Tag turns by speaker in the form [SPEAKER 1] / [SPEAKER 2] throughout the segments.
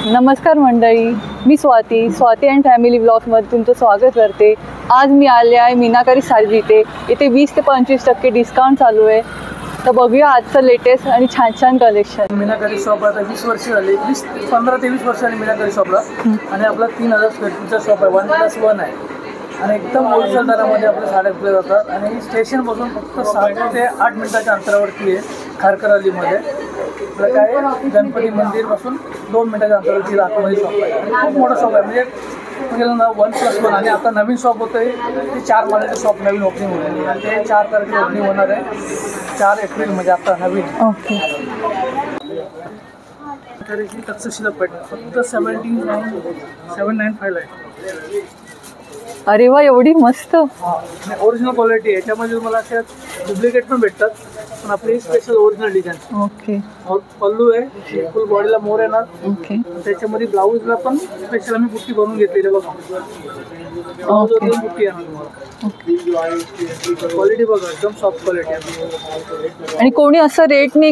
[SPEAKER 1] नमस्कार मंडळी, मी Swati and family ब्लॉग्समध्ये तुमचं स्वागत करते। आज मी आले आहे मीनाकारी साडी इथे 20 ते 25% डिस्काउंट चालू आहे। तर बघूया आजचं लेटेस्ट आणि छान छान कलेक्शन।
[SPEAKER 2] मीनाकारी शॉप आता 20 वर्ष झाली, 15 ते 20 वर्षांनी मीनाकारी शॉपला आणि आपला 3000 स्क्वेअर फूटचा शॉप आहे, 1+1 आहे आणि एकदम होलसेल दरामध्ये आपल्या साड्या विकल्या जातात आणि स्टेशनपासून फक्त 7 ते 8 मिनिटाच्या अंतरावरती आहे। खारकरवालीमध्ये आपलं काय गणपती मंदिरपासून 2 मिनिटाच्या अंतरावरती आतमध्ये शॉप आहे आणि खूप मोठं शॉप आहे। म्हणजे गेलं ना 1+1 आणि आता नवीन शॉप होतं आहे ते 4 माळ्याचं शॉप नवीन ओपनिंग होतं आणि ते 4 तारखेला ओपनिंग होणार आहे, 4 एप्रिल म्हणजे आता नवीन।
[SPEAKER 1] ओके,
[SPEAKER 2] तर ही तक्षशिला पॅटर्न फक्त 795 आहे।
[SPEAKER 1] अरे वा, एवढी मस्त
[SPEAKER 2] ओरिजिनल क्वालिटी आहे। याच्यामध्ये तुम्हाला अशा डुप्लिकेट पण भेटतात, पण आपली स्पेशल ओरिजिनल डिझाईन।
[SPEAKER 1] ओके,
[SPEAKER 2] पल्लू आहे, फुल बॉडीला मोर येणार।
[SPEAKER 1] ओके,
[SPEAKER 2] त्याच्यामध्ये ब्लाऊजला पण स्पेशल आम्ही बुट्टी बनवून घेतलेली बघा,
[SPEAKER 1] ओके,
[SPEAKER 2] बुट्टी येणार तुम्हाला। क्वालिटी बघा, एकदम सॉफ्ट क्वालिटी आहे।
[SPEAKER 1] आणि कोणी असं रेटने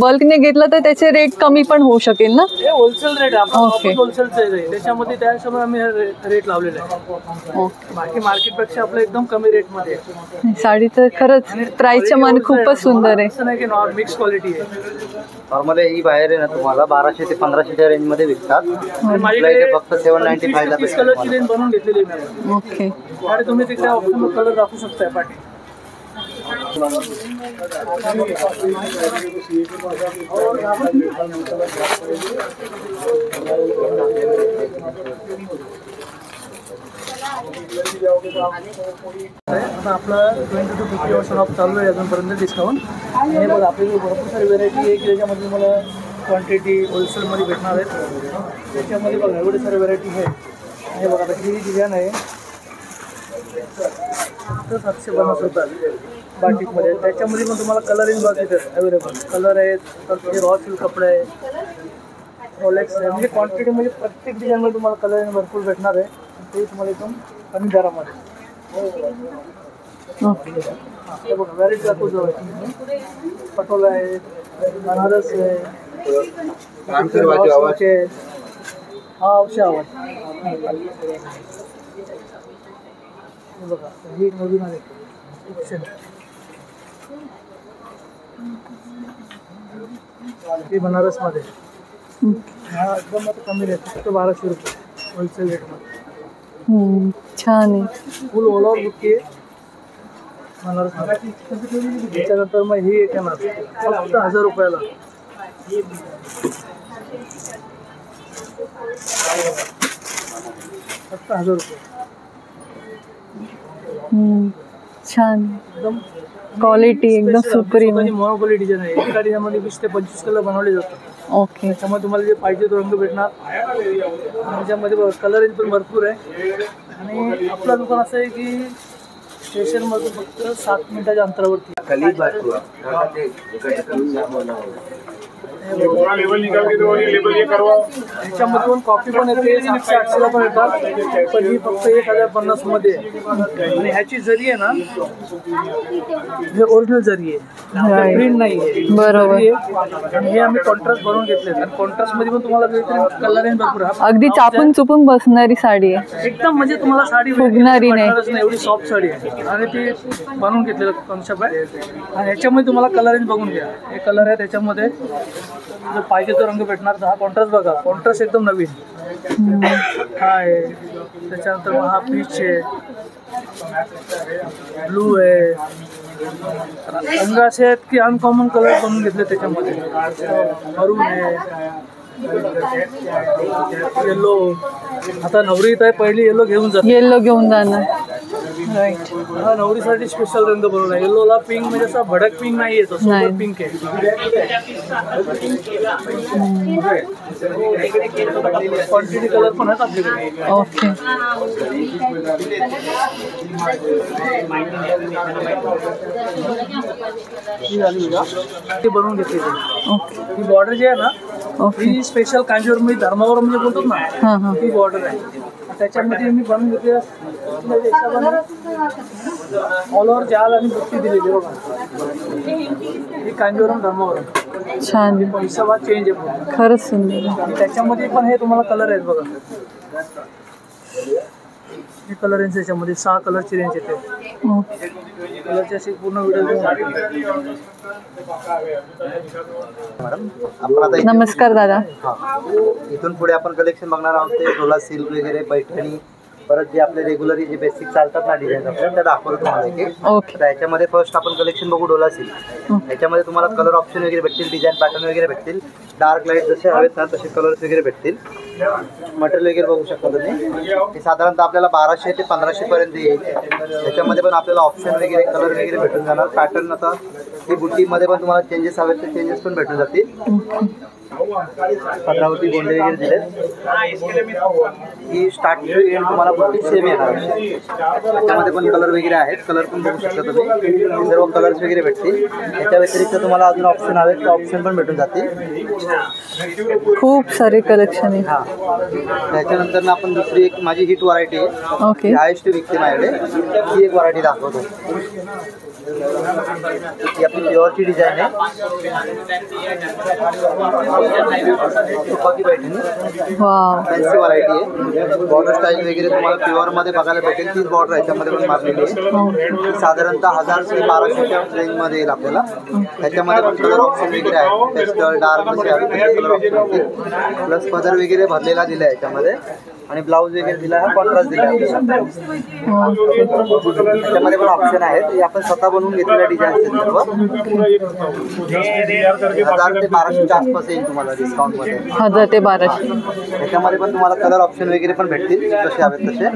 [SPEAKER 1] बल्कने घेतलं तर त्याचे रेट कमी पण होऊ शकेल ना?
[SPEAKER 2] हे होलसेल रेट आहे,
[SPEAKER 1] ओके.
[SPEAKER 2] आपण होलसेलचं आहे त्याच्यामध्ये, त्याच्यामुळे आम्ही रेट लावलेला आहे।
[SPEAKER 1] ओके,
[SPEAKER 2] बाकी मार्केटपेक्षा आपलं एकदम कमी रेटमध्ये आहे।
[SPEAKER 1] साडी तर खरंच प्राइसच्या मान खूपच सुंदर आहे।
[SPEAKER 2] असं नाही की मिक्स क्वालिटी आहे।
[SPEAKER 3] नॉर्मली ही बाहेर आहे ना तुम्हाला 1200 ते 1500च्या रेंजमध्ये विकतात,
[SPEAKER 2] माझ्याकडे
[SPEAKER 3] फक्त 795 ला
[SPEAKER 2] 30 कलरची रेंज बनवून घेतलेली आहे।
[SPEAKER 1] ओके,
[SPEAKER 2] आणि तुम्ही तिकडे ऑप्शनल कलर दाखवू शकताय पाठी। आता आपलं 20 to 50% ऑफ चालू आहे अजूनपर्यंत डिस्काउंट। हे बघा आपली भरपूर सारी व्हेरायटी आहे की ज्याच्यामध्ये तुम्हाला क्वांटिटी होलसेलमध्ये भेटणार आहेत। त्याच्यामध्ये बघा एवढे सारे व्हेरायटी आहे। हे बघा आता ही डिझाईन आहे फक्त 750 रुपये बाटिकमध्ये। त्याच्यामध्ये पण तुम्हाला कलर इन बाकी आहेत, अवेलेबल कलर आहेत, तर ते रॉ सिल्क कपडे आहे, रोलेक्स आहे। म्हणजे क्वांटिटीमध्ये प्रत्येक डिझाईनमध्ये तुम्हाला कलर इन भरपूर भेटणार आहे, ते तुम्हाला एकदम कमी दरामध्ये।
[SPEAKER 1] ओके,
[SPEAKER 2] हे बघा व्हॅरायटी दाखवू जवळ पटोला आहे, बनारस आहे, हा अवश्य आवाज। हे बघा ही नवीन आहे ही बनारसमध्ये, हा एकदम आता कमी रेट, फक्त 1200 रुपये होलसेल रेटमध्ये।
[SPEAKER 1] छान आहे,
[SPEAKER 2] फुल ऑल ओव्हर बुट्टी आहे बनारसमध्ये। त्याच्यानंतर मग ही एक येणार फक्त 1000 रुपयाला, फक्त 1000 रुपये।
[SPEAKER 1] छान
[SPEAKER 2] एकदम
[SPEAKER 1] क्वालिटी, एकदम सुप्रीम आहे।
[SPEAKER 2] मोनोपोली डिझाईन आहे। एका डिझाईनमध्ये 20 ते 25 कलर बनवले जातात।
[SPEAKER 1] ओके,
[SPEAKER 2] त्याच्यामध्ये तुम्हाला जे पाहिजे तो रंग भेटणार। त्याच्यामध्ये कलर पण भरपूर आहे आणि आपलं दुकान असं आहे की स्टेशनमधून फक्त 7 मिनिटाच्या अंतरावरती। ह्याच्यामध्ये पण कॉफी पण येते, 700-800 पण येतात, पण ही फक्त 1050 मध्ये आहे। आणि ह्याची जरी आहे ना, हे ओरिजिनल जरी आहे, प्रिंट नाही आहे,
[SPEAKER 1] बरोबर।
[SPEAKER 2] आणि हे आम्ही कॉन्ट्रास्ट बनवून घेतले आणि कॉन्ट्रास्ट मध्ये पण तुम्हाला कलर आहे भरपूर,
[SPEAKER 1] अगदी चापून चुपून बसणारी साडी आहे,
[SPEAKER 2] एकदम म्हणजे तुम्हाला साडी
[SPEAKER 1] फुगणारी नाही,
[SPEAKER 2] एवढी सॉफ्ट साडी आहे आणि ती बनवून घेतलेलं कॉन्सेप्ट आहे। आणि ह्याच्यामध्ये तुम्हाला कलर रेंज बघून घ्या, हे कलर आहे त्याच्यामध्ये जर पाहिजे तो रंग भेटणार। तर हा कॉन्ट्रास्ट बघा, कॉन्ट्रास्ट एकदम नवीन हा आहे। त्याच्यानंतर हा पीच आहे, ब्लू आहे, रंग असे आहेत की अनकॉमन कलर बनवून घेतले त्याच्यामध्ये। मरून आहे, येलो, आता नवरी येत आहे पहिली येलो घेऊन जाते,
[SPEAKER 1] येलो घेऊन जाणार, राईट।
[SPEAKER 2] हा नवरीसाठी स्पेशल रंग बनवला। येलोला पिंक म्हणजे असा भडक पिंक नाही येतो, सुपर पिंक आहे। क्वांटिटी कलर पण आहेत आपल्याकडे।
[SPEAKER 1] ओके,
[SPEAKER 2] ती बनवून घेतली।
[SPEAKER 1] ओके,
[SPEAKER 2] ही बॉर्डर जी आहे ना,
[SPEAKER 1] ओके,
[SPEAKER 2] ही स्पेशल कांजीवर मी धर्मावर म्हणजे बोलतो ना,
[SPEAKER 1] हां हां,
[SPEAKER 2] ती बॉर्डर आहे। त्याच्यामध्ये मी बनवून घेतली ऑल ओव्हर जाल आणि बुट्टी दिलेली बघा, ही कांजीवरम धर्मावरम।
[SPEAKER 1] छान,
[SPEAKER 2] पैसा चेंज आहे पूर्ण.
[SPEAKER 1] खरंच सुंदर आहे.
[SPEAKER 2] आणि त्याच्यामध्ये पण हे तुम्हाला कलर आहेत बघा. हे कलर रेंज याच्यामध्ये 6 कलरची रेंज येते.
[SPEAKER 1] ओके.
[SPEAKER 2] कलरची अशी पूर्ण व्हिडिओ घेऊन
[SPEAKER 3] मॅडम आपण आता
[SPEAKER 1] नमस्कार दादा.
[SPEAKER 3] इथून पुढे आपण कलेक्शन बघणार आहोत ते डोला सिल्क वगैरे, पैठणी, परत जे आपले रेग्युलरली जे बेसिक चालतात ना डिझाईन आपल्याला त्या दाखवतो तुम्हाला एक.
[SPEAKER 1] ओके.
[SPEAKER 3] तर याच्यामध्ये फर्स्ट आपण कलेक्शन बघू डोला सिल्क. याच्यामध्ये तुम्हाला कलर ऑप्शन वगैरे भेटतील, डिझाईन पॅटर्न वगैरे भेटतील, डार्क लाईट जसे हवेत ना तसे कलर्स वगैरे भेटतील. मटेरियल वगैरे बघू शकता तुम्ही. हे साधारणतः आपल्याला 1200 ते 1500 पर्यंत येईल. त्याच्यामध्ये पण आपल्याला ऑप्शन वगैरे कलर वगैरे भेटून जाणार. पॅटर्न आता ही बुटीमध्ये पण तुम्हाला चेंजेस हवे ते चेंजेस पण भेटून जातील. पदरावरती गोंडे वगैरे दिले. ही स्टार्टिंग एंड तुम्हाला बुटी सेम येणार. त्याच्यामध्ये पण कलर वगैरे आहेत, कलर पण बघू शकता तुम्ही. सर्व कलर्स वगैरे भेटतील. त्याच्या व्यतिरिक्त तुम्हाला अजून ऑप्शन हवे ते ऑप्शन पण भेटून जातील.
[SPEAKER 1] खूप सारे कलेक्शन आहे.
[SPEAKER 3] हां, त्याच्यानंतर आपण दुसरी एक माझी हिट व्हरायटी आहे.
[SPEAKER 1] ओके.
[SPEAKER 3] हायेस्ट विकते माझ्याकडे. ही एक व्हरायटी दाखवतो. ही आपली प्युअरची डिझाईन आहे. तुपाकी पैठणी
[SPEAKER 1] वाव.
[SPEAKER 3] फॅन्सी व्हरायटी आहे. बॉर्डर स्टाईल वगैरे तुम्हाला प्युअरमध्ये बघायला भेटेल. तीच बॉर्डर याच्यामध्ये पण मारलेली आहे. साधारणतः 1000 ते 1200च्या रेंजमध्ये येईल आपल्याला. त्याच्यामध्ये पण कलर ऑप्शन वगैरे आहे. पेस्टल, डार्क कसे हवे तसे कलर ऑप्शन येतील. प्लस पदर वगैरे भरलेला दिला आहे याच्यामध्ये. आणि ब्लाऊज वगैरे दिला आहे, कॉन्ट्रास्ट दिला आहे. त्याच्यामध्ये पण ऑप्शन आहेत. हे आपण स्वतः बनवून घेतलेल्या डिझाईन आहेत सर्व. 1000 ते 1200च्या आसपास येईल तुम्हाला डिस्काउंटमध्ये.
[SPEAKER 1] 1000 ते 1200.
[SPEAKER 3] त्याच्यामध्ये पण तुम्हाला कलर ऑप्शन वगैरे पण भेटतील जसे हवेत तसे.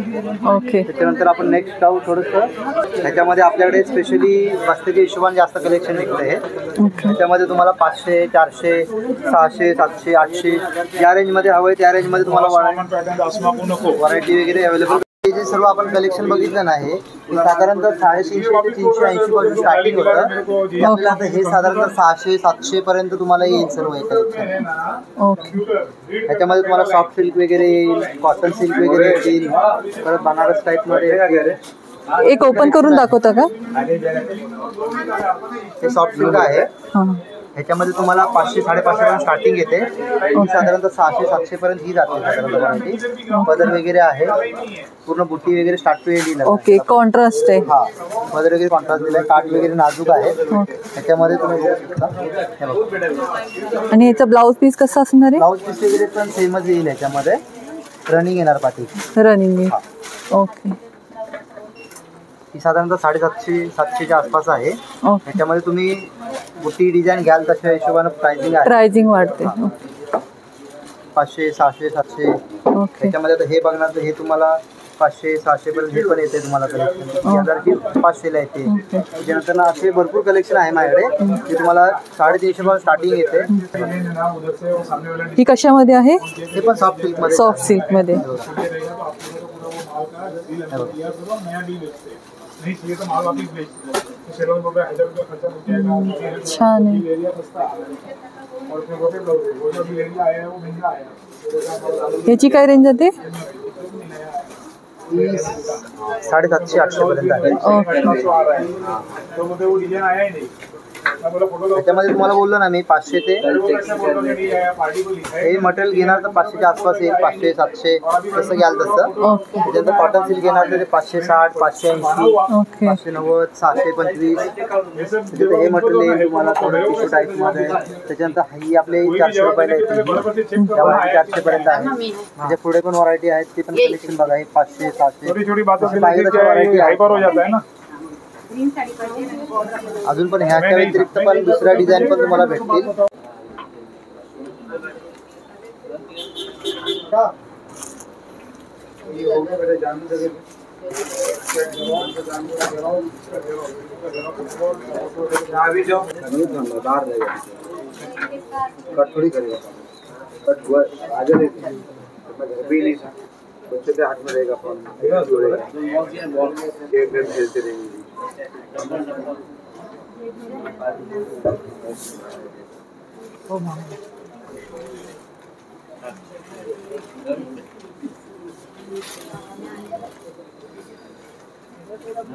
[SPEAKER 1] ओके.
[SPEAKER 3] त्याच्यानंतर आपण नेक्स्ट जाऊ थोडंसं. त्याच्यामध्ये आपल्याकडे स्पेशली बस्तेच्या हिशोबाने जास्त कलेक्शन निघतं आहे. त्याच्यामध्ये तुम्हाला 500, 400, 600, 700, 800 या रेंजमध्ये हवं आहे त्या रेंजमध्ये तुम्हाला व्हरायटी वगैरे अवेलेबल. हे जे सर्व आपण कलेक्शन बघितलं नाही हे साधारणतः 350 ते 380 पासून स्टार्टिंग होतं. आपल्याला आता हे साधारणतः 600, 700 पर्यंत तुम्हाला येईल सर्व हे कलेक्शन.
[SPEAKER 1] ओके.
[SPEAKER 3] त्याच्यामध्ये तुम्हाला सॉफ्ट सिल्क वगैरे येईल, कॉटन सिल्क वगैरे येईल, परत बनारस टाईपमध्ये.
[SPEAKER 1] एक ओपन करून दाखवता का?
[SPEAKER 3] हे सॉफ्ट सिल्क आहे.
[SPEAKER 1] हां.
[SPEAKER 3] ह्याच्यामध्ये तुम्हाला 500, 550 पर्यंत स्टार्टिंग येते. साधारणतः 600, 700 पर्यंत ही जाते साधारणतः व्हरायटी. पदर वगैरे आहे, पूर्ण बुटी वगैरे start to end.
[SPEAKER 1] Okay. Contrast आहे.
[SPEAKER 3] हा, पदर वगैरे कॉन्ट्रास्ट दिला आहे. काठ वगैरे नाजूक आहे. ह्याच्यामध्ये तुम्ही बघू शकता. हे बघा.
[SPEAKER 1] आणि याचा ब्लाऊज पीस कसा असणार आहे?
[SPEAKER 3] ब्लाऊज पीस वगैरे पण सेमच येईल. ह्याच्यामध्ये रनिंग येणार पाठी.
[SPEAKER 1] रनिंग आहे. ओके.
[SPEAKER 3] ही साधारणतः 750, 700च्या आसपास आहे.
[SPEAKER 1] ओके.
[SPEAKER 3] ह्याच्यामध्ये तुम्ही बुटी डिझाईन घ्याल तशा हिशोबानं प्राइसिंग आहे.
[SPEAKER 1] प्राइसिंग वाढते.
[SPEAKER 3] 500, 600, 700.
[SPEAKER 1] ओके.
[SPEAKER 3] त्याच्यामध्ये आता हे बघणार तर हे तुम्हाला 500, 600 पर्यंत हे पण येते तुम्हाला कलेक्शन. 1000ची 500ला येते. त्याच्यानंतर असे भरपूर कलेक्शन आहे माझ्याकडे जे तुम्हाला 350 पासून स्टार्टिंग येते.
[SPEAKER 1] ही कशामध्ये आहे?
[SPEAKER 3] हे पण सॉफ्ट सिल्क मध्ये.
[SPEAKER 1] सॉफ्ट सिल्क मध्ये. छान आहे. याची काय रेंज जाते?
[SPEAKER 3] 750, 800 पर्यंत आहे. त्याच्यामध्ये तुम्हाला बोललो ना मी 500 ते हे मटेरियल घेणार तर 500च्या आसपास येईल. 500, 700 कसं घ्याल तसं. त्याच्यानंतर कॉटन सिल्क घेणार तर 560, 580, 590, 625. त्याच्यात हे मटेरियल येईल तुम्हाला थोडं टिश्यू टाईपमध्ये. त्याच्यानंतर ही आपले 400 रुपयाला येते. त्यामुळे 400 पर्यंत आहे. त्याच्या पुढे पण व्हरायटी आहेत ते पण कलेक्शन बघा. हे 500, 700 पाहिजे तशी व्हरायटी आहे. अजून पण ह्याच्या व्यतिरिक्त पण दुसऱ्या डिझाईन पण तुम्हाला भेटतील. थोड़ी करेगा बच्चे के हाथ में रहेगा फोन. खेलते रहेंगे.
[SPEAKER 4] कंप्यूटर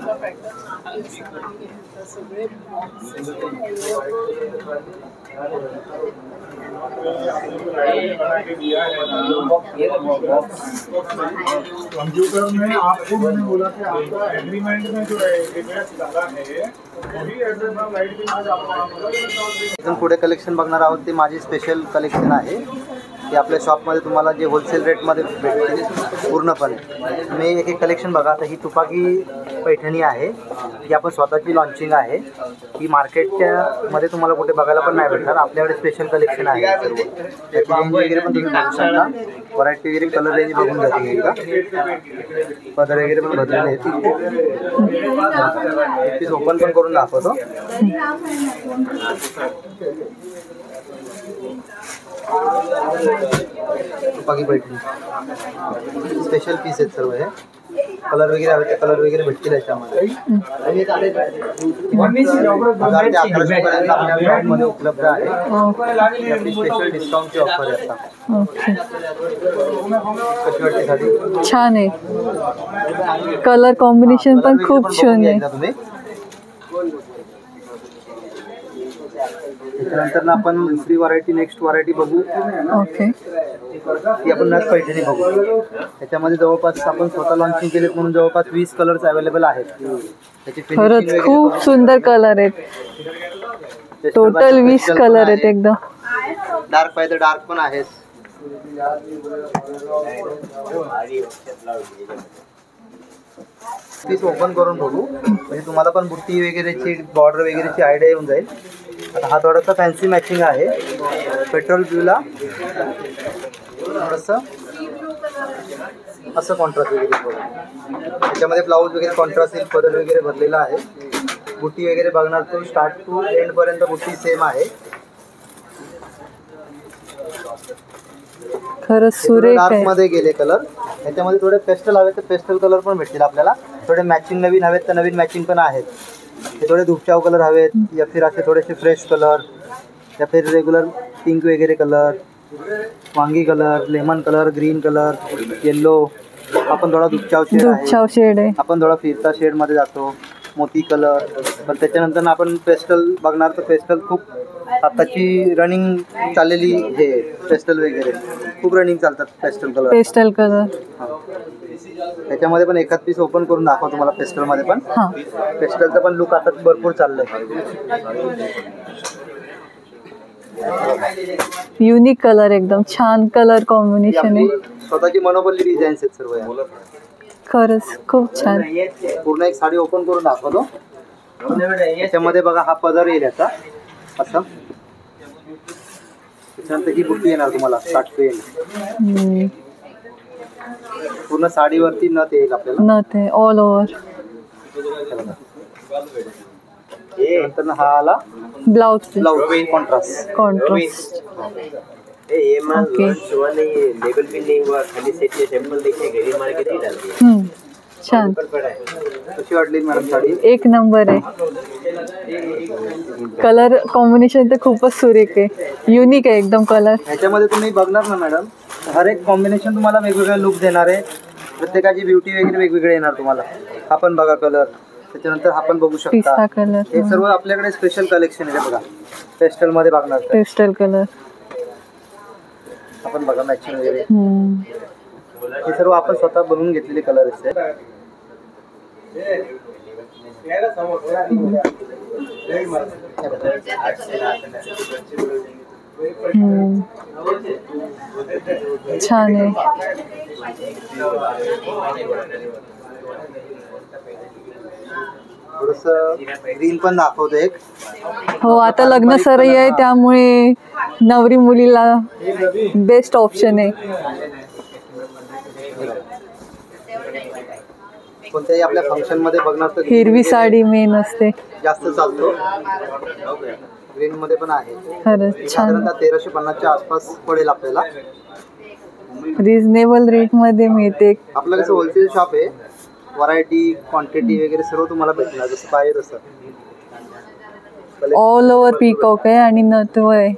[SPEAKER 4] में आपको मैंने बोला कि आपका एग्रीमेंट में जो एड्रेस डाला है वही एड्रेस आप लाइट बिल में
[SPEAKER 3] इथून पुढे कलेक्शन बघणार आहोत ते माझे स्पेशल कलेक्शन आहे ते आपल्या शॉपमध्ये तुम्हाला जे होलसेल रेटमध्ये भेटतील पूर्णपणे. मी एक एक कलेक्शन बघा. आता ही तुपाकी पैठणी आहे, ही आपण स्वतःची लॉन्चिंग आहे. ही मार्केटच्या मध्ये तुम्हाला कुठे बघायला पण नाही भेटणार. आपल्याकडे स्पेशल कलेक्शन आहे सर्व. त्याची रेंज वगैरे पण तुम्ही बघू शकता. व्हरायटी वगैरे कलर रेंज बघून जाते एकदा. पदर वगैरे पण बदलले आहेत. पीस ओपन पण करून दाखवतो. तुपाकी पैठणी स्पेशल पीस आहेत सर्व. हे कलर वगैरे हवे ते कलर वगैरे भेटतील याच्यामध्ये. 1000 ते 1100 पर्यंत आपल्या शॉपमध्ये उपलब्ध आहे. आपली स्पेशल डिस्काउंटची ऑफर आहे आता. कशी वाटते साडी?
[SPEAKER 1] छान आहे. कलर कॉम्बिनेशन पण खूप छान आहे.
[SPEAKER 3] तुम्ही त्यानंतर ना आपण दुसरी व्हरायटी नेक्स्ट व्हरायटी बघू.
[SPEAKER 1] ओके.
[SPEAKER 3] ती आपण नथ पैठणी बघू. त्याच्यामध्ये जवळपास आपण स्वतः लॉन्चिंग केले म्हणून जवळपास 20 कलर्स अवेलेबल आहेत. त्याची
[SPEAKER 1] खरंच खूप सुंदर कलर आहेत. टोटल 20 कलर आहेत. एकदम
[SPEAKER 3] डार्क पाहिजे डार्क पण आहेत. पीस ओपन करून बघू म्हणजे तुम्हाला पण बुट्टी वगैरेची बॉर्डर वगैरेची आयडिया येऊन जाईल. आता हा थोडासा फॅन्सी मॅचिंग आहे. पेट्रोल ब्ल्यूला थोडंसं असं कॉन्ट्रास्ट वगैरे बघू. त्याच्यामध्ये ब्लाऊज वगैरे कॉन्ट्रास्ट येईल. पदर वगैरे भरलेला आहे. बुट्टी वगैरे बघणार तो स्टार्ट टू एंड पर्यंत बुट्टी सेम आहे.
[SPEAKER 1] खरंच सुरेख
[SPEAKER 3] डार्क
[SPEAKER 1] आहे.
[SPEAKER 3] मध्ये गेले कलर. याच्यामध्ये थोडे पेस्टल हवे तर पेस्टल कलर पण भेटतील आपल्याला. थोडे मॅचिंग नवीन हवेत तर नवीन मॅचिंग पण आहेत. हे थोडे धुपचाव कलर हवेत या फिर असे थोडेसे फ्रेश कलर या फिर रेग्युलर पिंक वगैरे कलर, वांगी colour, lemon colour, green colour, yellow. आपण थोडा धुपचाव
[SPEAKER 1] शेड आहे.
[SPEAKER 3] आपण थोडा फिरता शेड मध्ये जातो. मोती कलर. पण त्याच्यानंतर आपण पेस्टल बघणार तर पेस्टल खूप आताची रनिंग चाललेली हे पेस्टल वगैरे खूप रनिंग चालतात पेस्टल कलर. त्याच्यामध्ये पण एखाद पीस ओपन करून दाखवा तुम्हाला पेस्टल मध्ये पण. पेस्टलचा पण लुक आता भरपूर चाललंय.
[SPEAKER 1] युनिक कलर एकदम छान कलर कॉम्बिनेशन आहे.
[SPEAKER 3] स्वतःची मनोबल्ली डिझाईन्स आहेत सर्व.
[SPEAKER 1] खरंच खूप छान.
[SPEAKER 3] पूर्ण एक साडी ओपन करून दाखवतो. त्याच्यामध्ये बघा हा पदर येईल याचा असं. त्याच्यानंतर ही बुट्टी येणार तुम्हाला काटते येईल. पूर्ण साडीवरती नथ येईल आपल्याला.
[SPEAKER 1] नथ आहे ऑल ओव्हर.
[SPEAKER 3] नंतर हा आला
[SPEAKER 1] ब्लाउज
[SPEAKER 3] कॉन्ट्रास्ट.
[SPEAKER 5] ये माल हुआ नहीं है, लेबल भी नहीं हुआ, खाली सेट के सैंपल देखिए घड़ी मार के नहीं डाल दिया.
[SPEAKER 1] छान.
[SPEAKER 3] कशी वाटली मॅडम साडी?
[SPEAKER 1] एक नंबर आहे. कलर कॉम्बिनेशन तर खूपच सुरेख आहे. युनिक आहे एकदम कलर.
[SPEAKER 3] ह्याच्यामध्ये तुम्ही बघणार ना मॅडम हर एक कॉम्बिनेशन तुम्हाला वेगवेगळा लुक देणार आहे. प्रत्येकाची ब्युटी वगैरे वेगवेगळे येणार तुम्हाला. हा पण बघा कलर. त्याच्यानंतर हा पण बघू शकता. हे सर्व आपल्याकडे स्पेशल कलेक्शन आहे बघा. पेस्टल मध्ये बघणार
[SPEAKER 1] पेस्टल कलर.
[SPEAKER 3] आपण बघा मॅचिंग वगैरे. हे सर्व आपण स्वतः बनवून घेतलेले कलर आहेत.
[SPEAKER 1] छान आहे.
[SPEAKER 3] थोडस ग्रीन पण दाखवतो एक.
[SPEAKER 1] हो आता लग्न सराई आहे त्यामुळे नवरी मुलीला बेस्ट ऑप्शन आहे.
[SPEAKER 3] कोणत्याही आपल्या फंक्शन मध्ये बघणार तर
[SPEAKER 1] हिरवी साडी मेन असते.
[SPEAKER 3] जास्त चालतो. ग्रीन मध्ये पण आहे.
[SPEAKER 1] खरंच छान.
[SPEAKER 3] 1350 च्या आसपास पडेल आपल्याला.
[SPEAKER 1] रिजनेबल रेट मध्ये मिळते.
[SPEAKER 3] आपलं कसं होलसेल शॉप आहे. व्हरायटी क्वांटिटी वगैरे सर्व तुम्हाला भेटणार जसं पाहिजे तसं.
[SPEAKER 1] ऑल ओव्हर पीकॉक आहे आणि नथ आहे.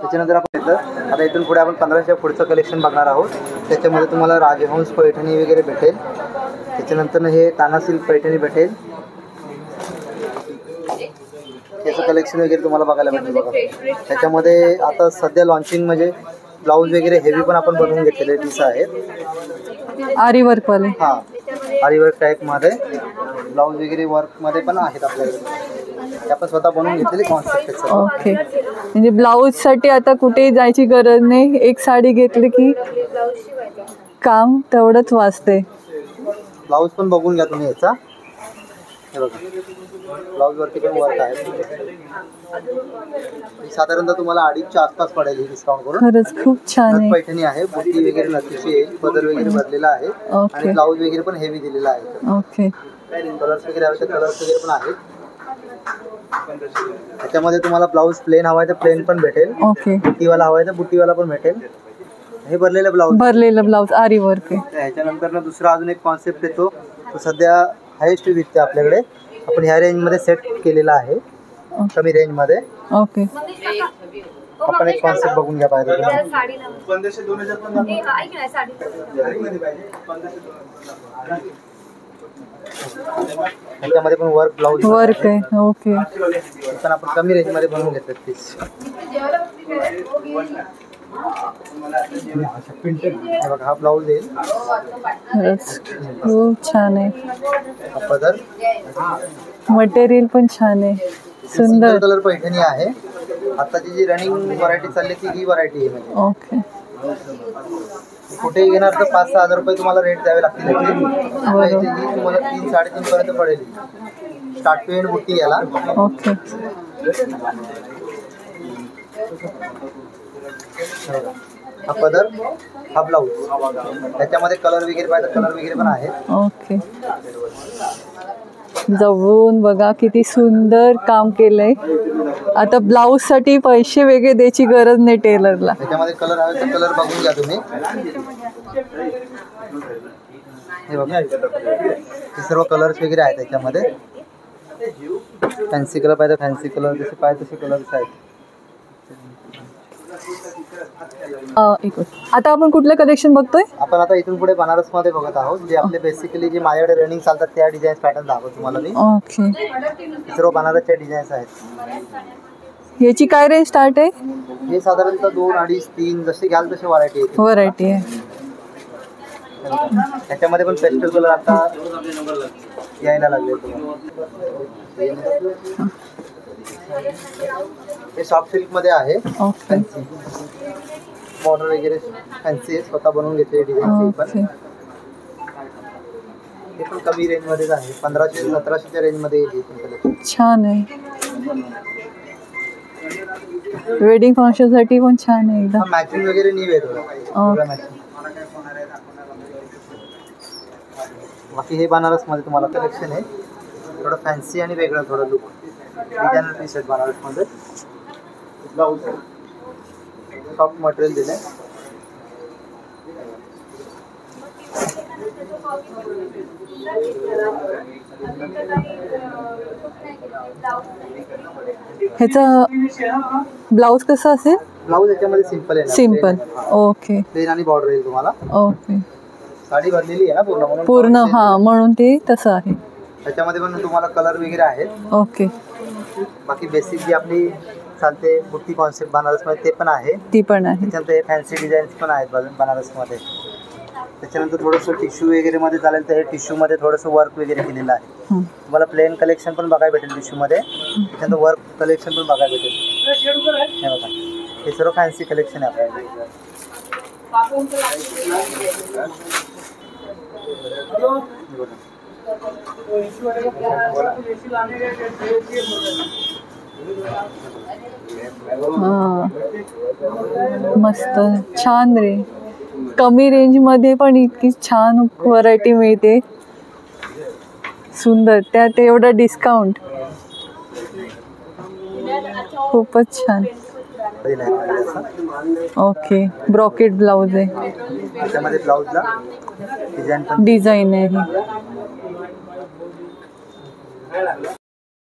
[SPEAKER 3] त्याच्यानंतर आपण येतं आता इथून पुढे आपण 1500 पुढचं कलेक्शन बघणार आहोत. त्याच्यामध्ये तुम्हाला राजहंस पैठणी वगैरे भेटेल. त्याच्यानंतर हे ताना सिल्क पैठणी भेटेल. त्याचं कलेक्शन वगैरे तुम्हाला बघायला भेटेल बघा. त्याच्यामध्ये आता सध्या लॉन्चिंग म्हणजे ब्लाऊज वगैरे हेवी पण आपण बनवून घेतलेले पीस आहेत.
[SPEAKER 1] आरी वर्क वाले.
[SPEAKER 3] हां, आरी वर्क टाईपमध्ये ब्लाऊज वगैरे वर्कमध्ये पण आहेत आपल्याकडे. ते आपण स्वतः बनवून घेतलेले कॉन्सेप्ट.
[SPEAKER 1] ओके, म्हणजे ब्लाऊजसाठी आता कुठेही जायची गरज नाही. एक साडी घेतली की काम तेवढंच वाचते.
[SPEAKER 3] ब्लाऊज पण बघून घ्या तुम्ही याचा. हे बघा, ब्लाऊजवरती पण वर्क आहे. साधारणतः तुम्हाला 250च्या आसपास पडेल ही डिस्काउंट करून.
[SPEAKER 1] खरंच खूप छान आहे.
[SPEAKER 3] पैठणी आहे, बुट्टी वगैरे नथीची आहे, पदर वगैरे भरलेला आहे आणि ब्लाऊज वगैरे पण हेवी दिलेला आहे.
[SPEAKER 1] ओके,
[SPEAKER 3] कलर्स वगैरे हवे तर कलर्स वगैरे पण आहेत. त्याच्यामध्ये तुम्हाला ब्लाऊज प्लेन हवा आहे तर प्लेन पण भेटेल.
[SPEAKER 1] ओके,
[SPEAKER 3] बुट्टीवाला हवा आहे तर बुट्टीवाला पण भेटेल. हे भरलेलं ब्लाऊज,
[SPEAKER 1] भरलेलं ब्लाऊज आरी वर्क आहे.
[SPEAKER 3] ह्याच्यानंतर ना दुसरा अजून एक कॉन्सेप्ट येतो. तो सध्या हायेस्ट विकते आपल्याकडे. आपण ह्या रेंजमध्ये सेट केलेला आहे, कमी रेंजमध्ये.
[SPEAKER 1] ओके,
[SPEAKER 3] आपण एक कॉन्सेप्ट बघून घ्या पाहिजे. ह्याच्यामध्ये पण वर्क ब्लाऊज
[SPEAKER 1] वर्क आहे. ओके,
[SPEAKER 3] पण आपण कमी रेंजमध्ये बनवून घेतात पीस. हे बघा, हा ब्लाऊज येईल.
[SPEAKER 1] खरंच खूप छान आहे.
[SPEAKER 3] हा पदर,
[SPEAKER 1] मटेरियल पण छान आहे, सुंदर.
[SPEAKER 3] कलर पैठणी आहे. आताची जी रनिंग व्हरायटी चालली ती ही व्हरायटी आहे. म्हणजे
[SPEAKER 1] ओके,
[SPEAKER 3] कुठेही घेणार तर 5-6 हजार रुपये तुम्हाला रेट द्यावे लागतील. ही तुम्हाला 3-3.5 पर्यंत पडेल. स्टार्ट टू एंड बुट्टी याला.
[SPEAKER 1] ओके,
[SPEAKER 3] हा पदर, हा ब्लाऊज. त्याच्यामध्ये कलर वगैरे पाहिजे कलर वगैरे पण आहे.
[SPEAKER 1] ओके. जवळून बघा किती सुंदर काम केलंय. आता ब्लाऊज साठी पैसे वेगळे द्यायची गरज नाही टेलरला.
[SPEAKER 3] त्याच्यामध्ये कलर हवे तर कलर बघून घ्या तुम्ही. हे बघा, हे सर्व कलर्स वगैरे आहेत त्याच्यामध्ये. फॅन्सी कलर पाहिजे फॅन्सी कलर, जसे पाहिजे तसे कलर्स आहेत.
[SPEAKER 1] आता आपण कुठलं कलेक्शन बघतोय?
[SPEAKER 3] आपण आता इथून पुढे बनारस मध्ये बघत आहोत. जे आपले बेसिकली जे माझ्याकडे रनिंग चालतात त्या डिझाईन पॅटर्न दाखवतो तुम्हाला मी.
[SPEAKER 1] ओके,
[SPEAKER 3] सर्व बनारसच्या डिझाईन्स आहेत.
[SPEAKER 1] याची काय रेंज स्टार्ट आहे?
[SPEAKER 3] हे साधारणतः 2, 2.5, 3 जसे घ्याल तसे व्हरायटी आहे.
[SPEAKER 1] व्हरायटी आहे.
[SPEAKER 3] त्याच्यामध्ये पण पेस्टल कलर आता यायला लागले तुम्हाला. हे सॉफ्ट सिल्क मध्ये आहे.
[SPEAKER 1] ओके,
[SPEAKER 3] बॉर्डर वगैरे फॅन्सी आहे, स्वतः बनवून घेतले डिझाईन.
[SPEAKER 1] ओके,
[SPEAKER 3] हे पण कमी रेंज मध्येच आहे. 1500-1700च्या रेंज मध्ये येईल.
[SPEAKER 1] छान आहे. वेडिंग फंक्शन साठी पण छान आहे एकदम.
[SPEAKER 3] मॅचिंग वगैरे न्यू आहे थोडं. बाकी हे बनारस मध्ये तुम्हाला कलेक्शन आहे. थोडं फॅन्सी आणि वेगळं थोडं लुक डिझायनर पीस आहेत बनारस मध्ये. ब्लाऊज सॉफ्ट मटेरियल दिलंय.
[SPEAKER 1] ह्याचा ब्लाऊज कसा असेल?
[SPEAKER 3] ब्लाऊज याच्यामध्ये सिंपल आहे.
[SPEAKER 1] सिंपल. ओके,
[SPEAKER 3] प्लेन आणि बॉर्डर येईल तुम्हाला.
[SPEAKER 1] ओके,
[SPEAKER 3] साडी भरलेली आहे ना पूर्ण म्हणून
[SPEAKER 1] पूर्ण. हा, म्हणून ते तसं आहे.
[SPEAKER 3] त्याच्यामध्ये पण तुम्हाला कलर वगैरे आहेत.
[SPEAKER 1] ओके,
[SPEAKER 3] बाकी बेसिक जी आपली चालते बुट्टी कॉन्सेप्ट बनारसमध्ये ते पण आहे.
[SPEAKER 1] ती पण आहे.
[SPEAKER 3] त्याच्यानंतर हे फॅन्सी डिझाईन्स पण आहेत बनारसमध्ये. त्याच्यानंतर थोडंसं टिश्यू वगैरे मध्ये चालेल तर हे टिश्यूमध्ये थोडंसं वर्क वगैरे केलेलं आहे. तुम्हाला प्लेन कलेक्शन पण बघायला भेटेल टिश्यूमध्ये. त्याच्यानंतर वर्क कलेक्शन पण बघायला भेटेल. हे बघा, हे सर्व फॅन्सी कलेक्शन आहे आपल्याकडे.
[SPEAKER 1] मस्त छान रे. कमी रेंज मध्ये पण इतकी छान व्हरायटी मिळते. सुंदर, त्यात एवढा डिस्काउंट. खूपच छान. ओके, ब्रॉकेट ब्लाऊज आहे.
[SPEAKER 3] त्याच्यामध्ये ब्लाऊजला डिझाईन पण
[SPEAKER 1] डिझाईन आहे.